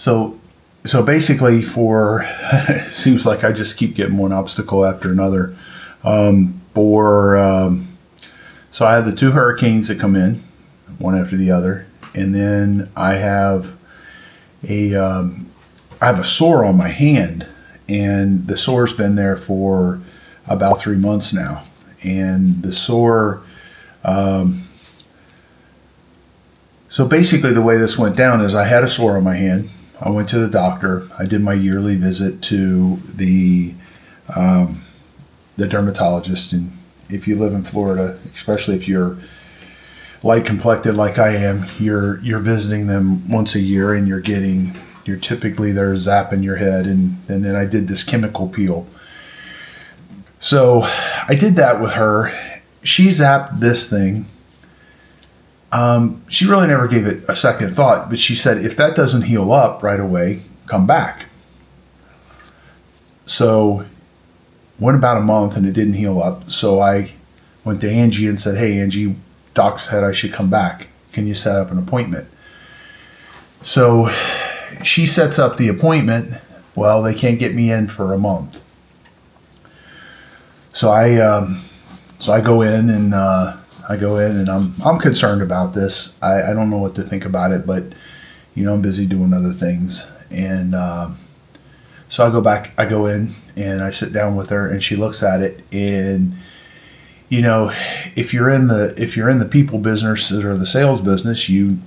So so basically for it seems like I just keep getting one obstacle after another. For So I have the two hurricanes that come in, one after the other, and then I have a sore on my hand, and the sore's been there for about 3 months now. And the sore, so basically the way this went down is I had a sore on my hand. I went to the doctor. I did my yearly visit to the dermatologist. And if you live in Florida, especially if you're light complected like I am, you're visiting them once a year, and you're typically they're zapping your head, and then I did this chemical peel. So I did that with her. She zapped this thing. She really never gave it a second thought, but she said, if that doesn't heal up right away, come back. So went about a month and it didn't heal up. So I went to Angie and said, hey, Angie, doc said I should come back. Can you set up an appointment? So she sets up the appointment. Well, they can't get me in for a month. So I go in and I'm concerned about this. I don't know what to think about it, but I'm busy doing other things. And so I go in and I sit down with her, and she looks at it. And if you're in the people business or the sales business, you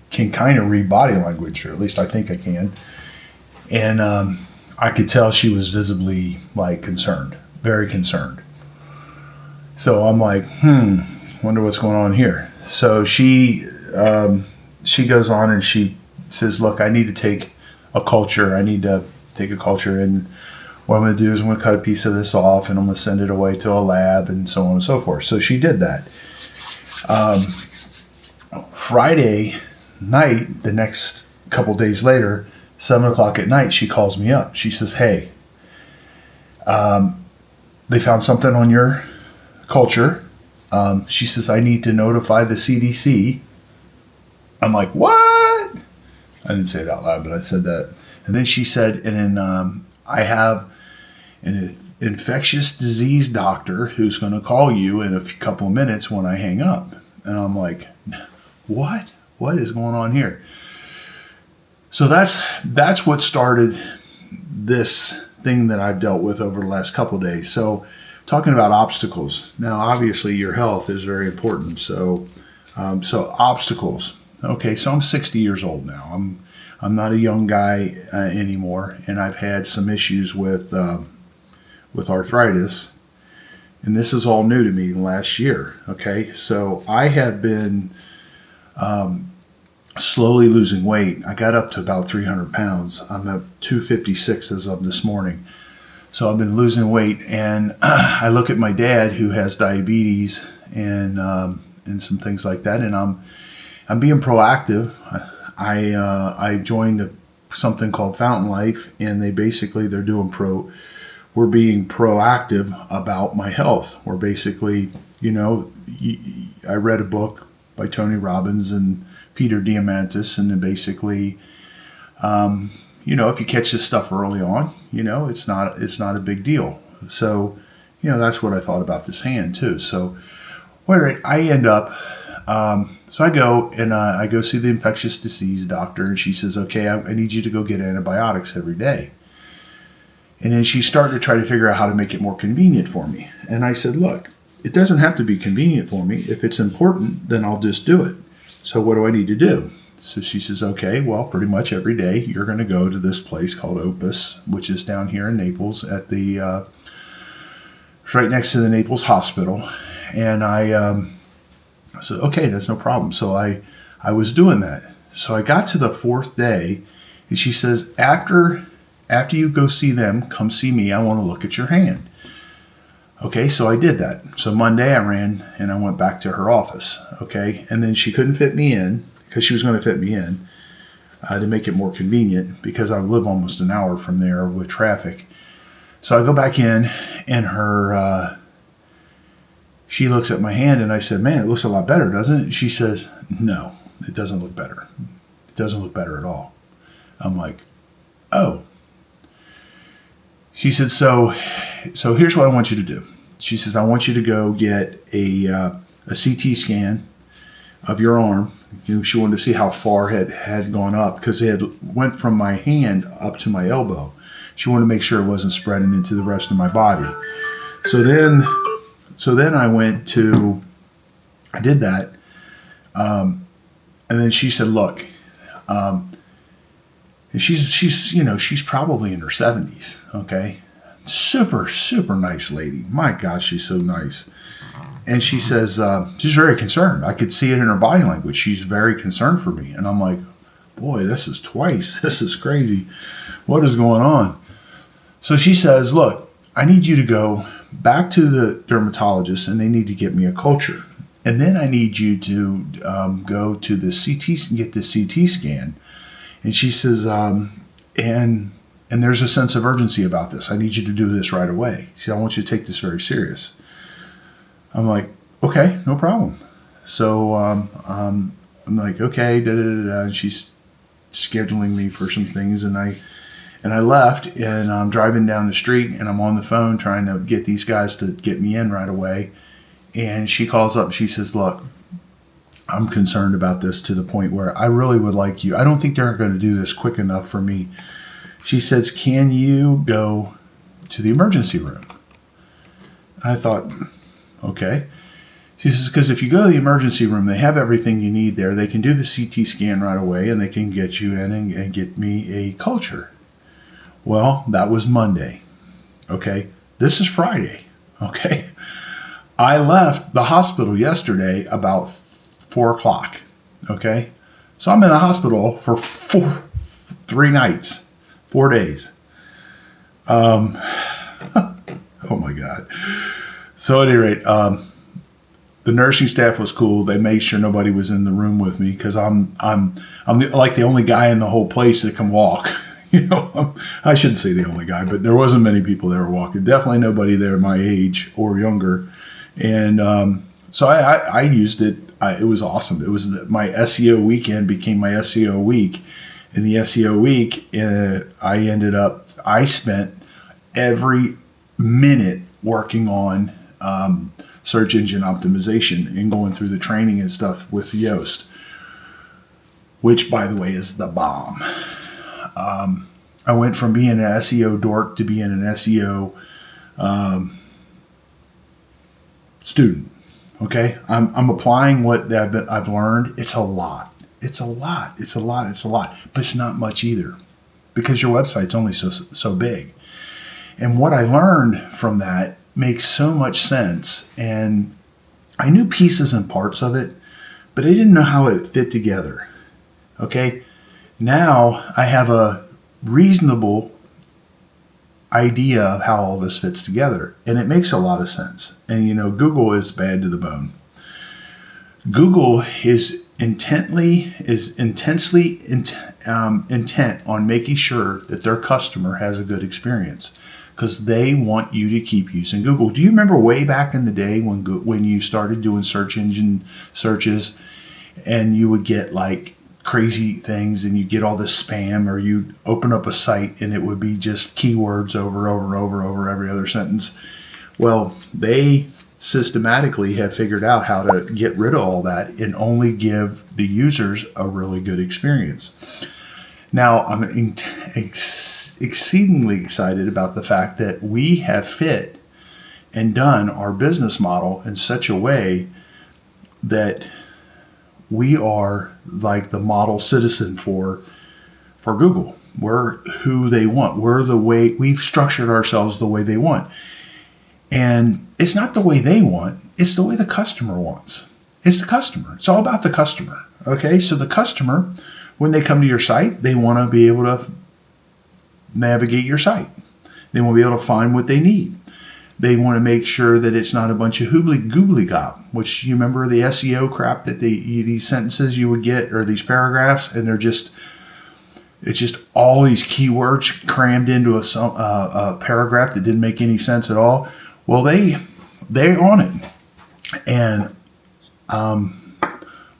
can kind of read body language, or at least I think I can. And I could tell she was visibly concerned, very concerned. So I'm like, wonder what's going on here. So she goes on and she says, look, I need to take a culture. I need to take a culture, and what I'm going to do is I'm going to cut a piece of this off, and I'm going to send it away to a lab, and so on and so forth. So she did that. Friday night, the next couple days later, 7:00 at night, she calls me up. She says, hey, they found something on your culture. She says, I need to notify the CDC. I'm like, what? I didn't say it out loud, but I said that. And then she said, and then I have an infectious disease doctor who's going to call you in a couple of minutes when I hang up. And I'm like, what? What is going on here? So that's what started this thing that I've dealt with over the last couple of days. So talking about obstacles. Now, obviously, your health is very important. So obstacles. Okay, so I'm 60 years old now. I'm not a young guy anymore, and I've had some issues with arthritis, and this is all new to me last year. Okay, so I have been slowly losing weight. I got up to about 300 pounds. I'm at 256 as of this morning. So I've been losing weight, and I look at my dad who has diabetes and some things like that, and I'm being proactive. I joined something called Fountain Life, and they're being proactive about my health. We're basically, I read a book by Tony Robbins and Peter Diamandis, and then basically, if you catch this stuff early on, it's not a big deal. So, that's what I thought about this hand too. So where I end up, so I go and I go see the infectious disease doctor, and she says, okay, I need you to go get antibiotics every day. And then she started to try to figure out how to make it more convenient for me. And I said, look, it doesn't have to be convenient for me. If it's important, then I'll just do it. So what do I need to do? So she says, okay, well, pretty much every day you're going to go to this place called Opus, which is down here in Naples at it's right next to the Naples Hospital. And I said, okay, that's no problem. So I was doing that. So I got to the fourth day, and she says, after you go see them, come see me. I want to look at your hand. Okay, so I did that. So Monday I ran and I went back to her office. Okay, and then she couldn't fit me in because she was going to fit me in to make it more convenient, because I live almost an hour from there with traffic. So I go back in, and she looks at my hand, and I said, man, it looks a lot better, doesn't it? She says, no, it doesn't look better. It doesn't look better at all. I'm like, oh. She said, so here's what I want you to do. She says, I want you to go get a CT scan of your arm. She wanted to see how far it had gone up, because it had went from my hand up to my elbow. She wanted to make sure it wasn't spreading into the rest of my body. So then I did that. And then she said, look, she's probably in her 70s. Okay. Super, super nice lady. My gosh, she's so nice. And she says, she's very concerned. I could see it in her body language. She's very concerned for me. And I'm like, boy, this is twice. This is crazy. What is going on? So she says, look, I need you to go back to the dermatologist, and they need to get me a culture. And then I need you to go to the CT and get the CT scan. And she says, and there's a sense of urgency about this. I need you to do this right away. She said, I want you to take this very serious. I'm like, okay, no problem. So I'm like, okay, And she's scheduling me for some things, and I left, and I'm driving down the street, and I'm on the phone trying to get these guys to get me in right away. And she calls up and she says, look, I'm concerned about this to the point where I really would like you. I don't think they're going to do this quick enough for me. She says, can you go to the emergency room? I thought, okay. She says, because if you go to the emergency room, they have everything you need there. They can do the CT scan right away, and they can get you in and get me a culture. Well, that was Monday. Okay. This is Friday. Okay. I left the hospital yesterday about 4 o'clock. Okay. So I'm in the hospital for 3 nights, 4 days. Oh my God. So at any rate, the nursing staff was cool. They made sure nobody was in the room with me, because I'm like the only guy in the whole place that can walk. I shouldn't say the only guy, but there wasn't many people that were walking. Definitely nobody there my age or younger. And so I used it. It was awesome. It was my SEO weekend became my SEO week. In the SEO week, I spent every minute working on search engine optimization and going through the training and stuff with Yoast, which, by the way, is the bomb. I went from being an SEO dork to being an SEO student. Okay, I'm applying what I've learned. It's a lot. It's a lot. But it's not much either, because your website's only so big. And what I learned from that makes so much sense. And I knew pieces and parts of it, but I didn't know how it fit together. Okay, now I have a reasonable idea of how all this fits together, and it makes a lot of sense. And Google is bad to the bone. Google is intently intent on making sure that their customer has a good experience, because they want you to keep using Google. Do you remember way back in the day when you started doing search engine searches, and you would get like crazy things, and you get all this spam, or you open up a site and it would be just keywords over every other sentence? Well, they systematically have figured out how to get rid of all that and only give the users a really good experience. Now, I'm exceedingly excited about the fact that we have fit and done our business model in such a way that we are like the model citizen for Google. We're who they want. We're the way we've structured ourselves the way they want. And it's not the way they want. It's the way the customer wants. It's the customer. It's all about the customer. Okay. So the customer, when they come to your site, they want to be able to navigate your site. They want to be able to find what they need. They want to make sure that it's not a bunch of goobly gop, which you remember the SEO crap that these sentences you would get, or these paragraphs, and it's just all these keywords crammed into a paragraph that didn't make any sense at all. Well, they're on it, and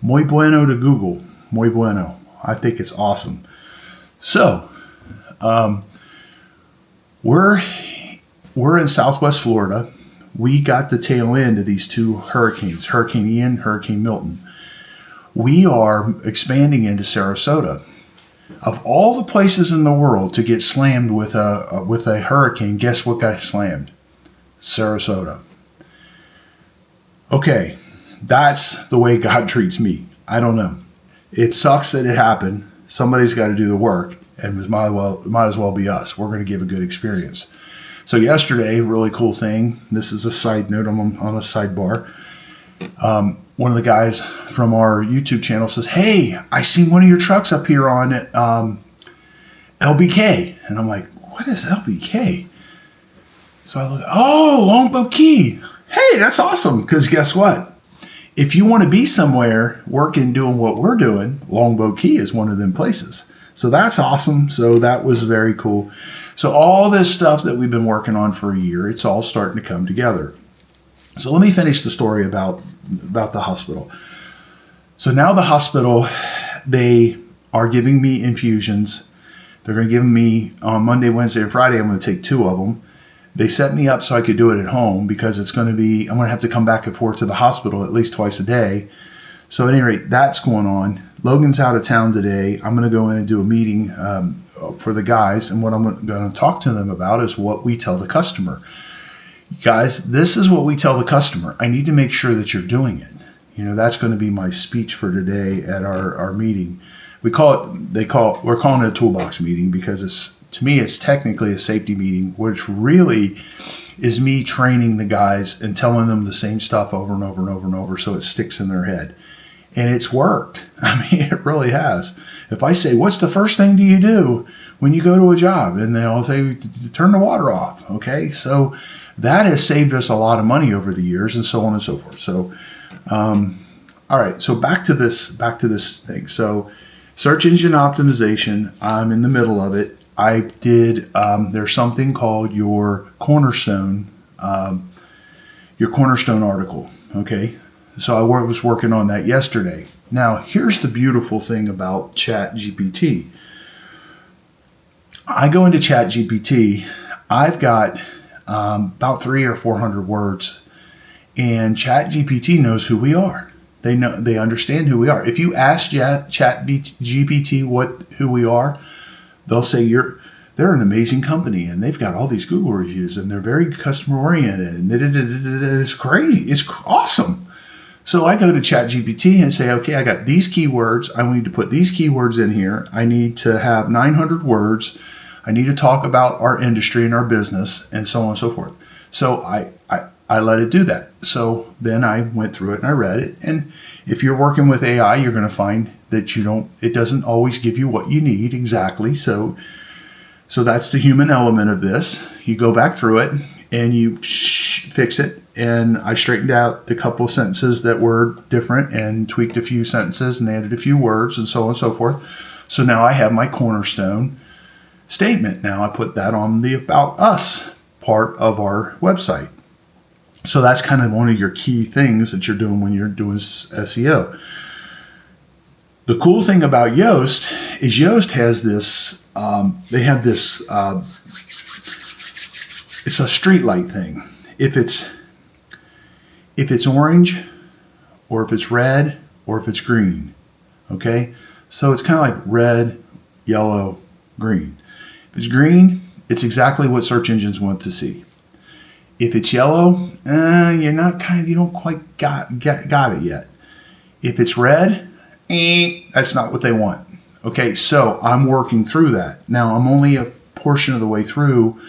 muy bueno to Google, muy bueno. I think it's awesome. So we're in Southwest Florida. We got the tail end of these two hurricanes, Hurricane Ian, Hurricane Milton. We are expanding into Sarasota. Of all the places in the world to get slammed with a hurricane, guess what got slammed? Sarasota. Okay, that's the way God treats me. I don't know. It sucks that it happened. Somebody's got to do the work, and it might as well be us. We're going to give a good experience. So yesterday, really cool thing. This is a side note. I'm on a sidebar. One of the guys from our YouTube channel says, "Hey, I seen one of your trucks up here on LBK," and I'm like, "What is LBK?" So I look, "Oh, Longboat Key. Hey, that's awesome." Because guess what? If you want to be somewhere working, doing what we're doing, Longboat Key is one of them places. So that's awesome. So that was very cool. So all this stuff that we've been working on for a year, it's all starting to come together. So let me finish the story about the hospital. So now the hospital, they are giving me infusions. They're going to give me on Monday, Wednesday, and Friday. I'm going to take 2 of them. They set me up so I could do it at home because I'm going to have to come back and forth to the hospital at least twice a day. So at any rate, that's going on. Logan's out of town today. I'm going to go in and do a meeting for the guys. And what I'm going to talk to them about is what we tell the customer. Guys, this is what we tell the customer. I need to make sure that you're doing it. That's going to be my speech for today at our meeting. We're calling it a toolbox meeting because to me, it's technically a safety meeting, which really is me training the guys and telling them the same stuff over and over and over and over so it sticks in their head. And it's worked. I mean, it really has. If I say, "What's the first thing do you do when you go to a job?" And they'll say, "Turn the water off." Okay, so that has saved us a lot of money over the years and so on and so forth. So, all right, so back to this thing. So search engine optimization, I'm in the middle of it. I did, there's something called your cornerstone article, okay? So I was working on that yesterday. Now, here's the beautiful thing about ChatGPT. I go into ChatGPT, I've got about 300 or 400 words, and ChatGPT knows who we are. They understand who we are. If you ask ChatGPT who we are, they'll say they're an amazing company and they've got all these Google reviews and they're very customer oriented and it's crazy. It's awesome. So I go to ChatGPT and say, "Okay, I got these keywords. I need to put these keywords in here. I need to have 900 words. I need to talk about our industry and our business," and so on and so forth. So I let it do that. So then I went through it and I read it. And if you're working with AI, you're going to find that it doesn't always give you what you need exactly. So that's the human element of this. You go back through it and you fix it. And I straightened out the couple sentences that were different and tweaked a few sentences and added a few words and so on and so forth. So now I have my cornerstone statement. Now I put that on the About Us part of our website. So that's kind of one of your key things that you're doing when you're doing SEO. The cool thing about Yoast is Yoast has this, they have this, it's a street light thing. If it's orange, or if it's red, or if it's green, okay? So it's kind of like red, yellow, green. If it's green, it's exactly what search engines want to see. If it's yellow, you don't quite got it yet. If it's red, that's not what they want. Okay, so I'm working through that. Now, I'm only a portion of the way through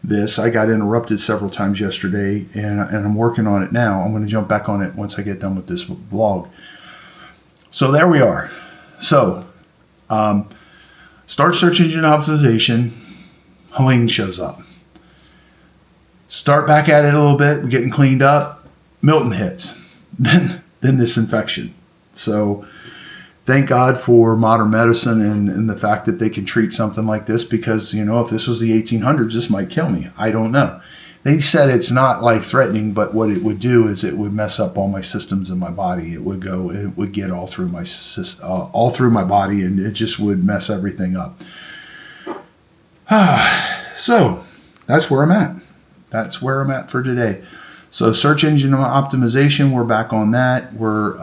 this. I got interrupted several times yesterday, and I'm working on it now. I'm going to jump back on it once I get done with this vlog. So there we are. So, start search engine optimization. Helene shows up. Start back at it a little bit, we're getting cleaned up. Milton hits. Then this infection. So thank God for modern medicine and the fact that they can treat something like this, because, if this was the 1800s, this might kill me. I don't know. They said it's not life-threatening, but what it would do is it would mess up all my systems in my body. It would get all through my body, and it just would mess everything up. So that's where I'm at. That's where I'm at for today. So search engine optimization, we're back on that. We're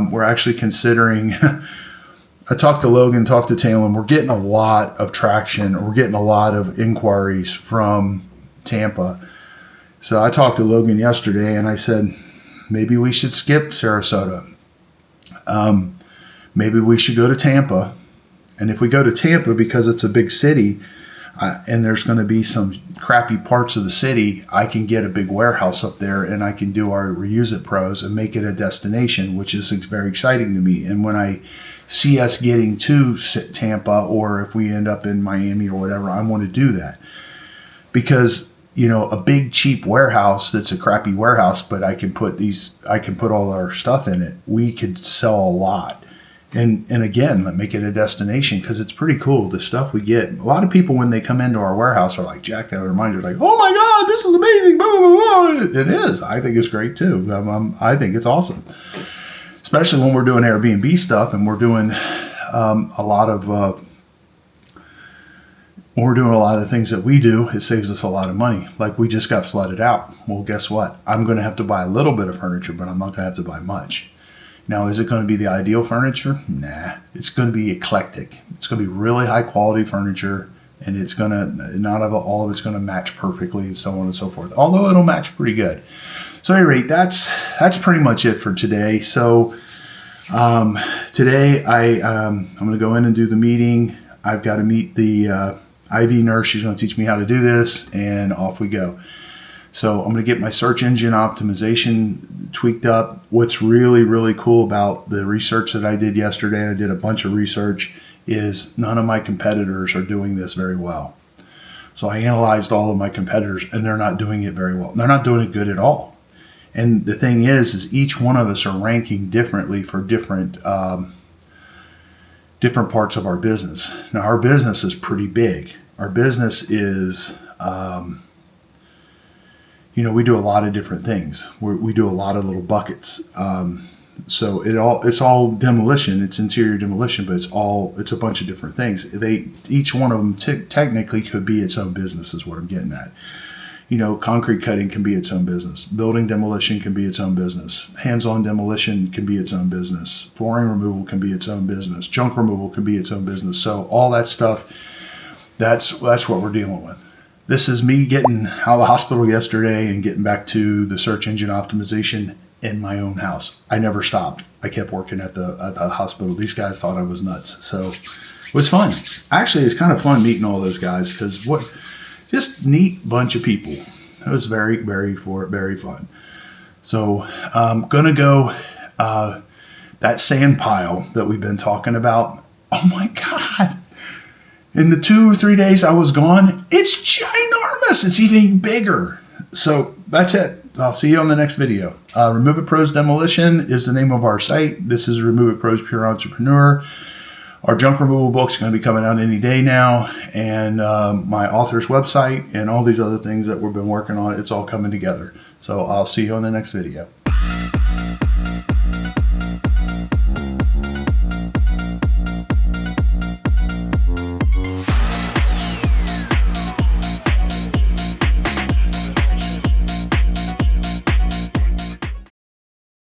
we're actually considering, I talked to Logan, talked to Talon. We're getting a lot of traction. We're getting a lot of inquiries from Tampa. So I talked to Logan yesterday and I said, maybe we should skip Sarasota. Maybe we should go to Tampa. And if we go to Tampa, because it's a big city, and there's going to be some crappy parts of the city, I can get a big warehouse up there and I can do our Reuse It Pros and make it a destination, which is very exciting to me. And when I see us getting to Tampa, or if we end up in Miami or whatever, I want to do that. Because, you know, a big cheap warehouse that's a crappy warehouse, but I can put all our stuff in it, we could sell a lot. And again, make it a destination, because it's pretty cool, the stuff we get. A lot of people, when they come into our warehouse, are like jacked out of their minds. They're like, oh my God, this is amazing. Blah, blah, blah. It is. I think it's great too. I think it's awesome. Especially when we're doing Airbnb stuff and we're doing a lot of things that we do. It saves us a lot of money. Like, we just got flooded out. Well, guess what? I'm going to have to buy a little bit of furniture, but I'm not going to have to buy much. Now, is it going to be the ideal furniture? Nah. It's going to be eclectic. It's going to be really high quality furniture, and it's going to, not all of it's going to match perfectly, and so on and so forth. Although it'll match pretty good. So at any rate, that's pretty much it for today. So today I'm going to go in and do the meeting. I've got to meet the IV nurse. She's going to teach me how to do this, and off we go. So I'm going to get my search engine optimization tweaked up. What's really, really cool about the research that I did yesterday, I did a bunch of research, is none of my competitors are doing this very well. So I analyzed all of my competitors, and they're not doing it very well. They're not doing it good at all. And the thing is each one of us are ranking differently for different parts of our business. Now, our business is pretty big. Our business is... we do a lot of different things. We do a lot of little buckets. So it's all demolition. It's interior demolition, but it's a bunch of different things. Each one of them technically could be its own business, is what I'm getting at. Concrete cutting can be its own business. Building demolition can be its own business. Hands-on demolition can be its own business. Flooring removal can be its own business. Junk removal can be its own business. So all that stuff, that's what we're dealing with. This is me getting out of the hospital yesterday and getting back to the search engine optimization in my own house. I never stopped. I kept working at the hospital. These guys thought I was nuts. So it was fun. Actually, it's kind of fun meeting all those guys, because just neat bunch of people. It was very, very fun. So I'm going to go, that sand pile that we've been talking about. Oh my God. In the 2 or 3 days I was gone, it's ginormous. It's even bigger. So that's it. I'll see you on the next video. Remove It Pros Demolition is the name of our site. This is Remove It Pros Pure Entrepreneur. Our junk removal book's going to be coming out any day now. And my author's website and all these other things that we've been working on, it's all coming together. So I'll see you on the next video.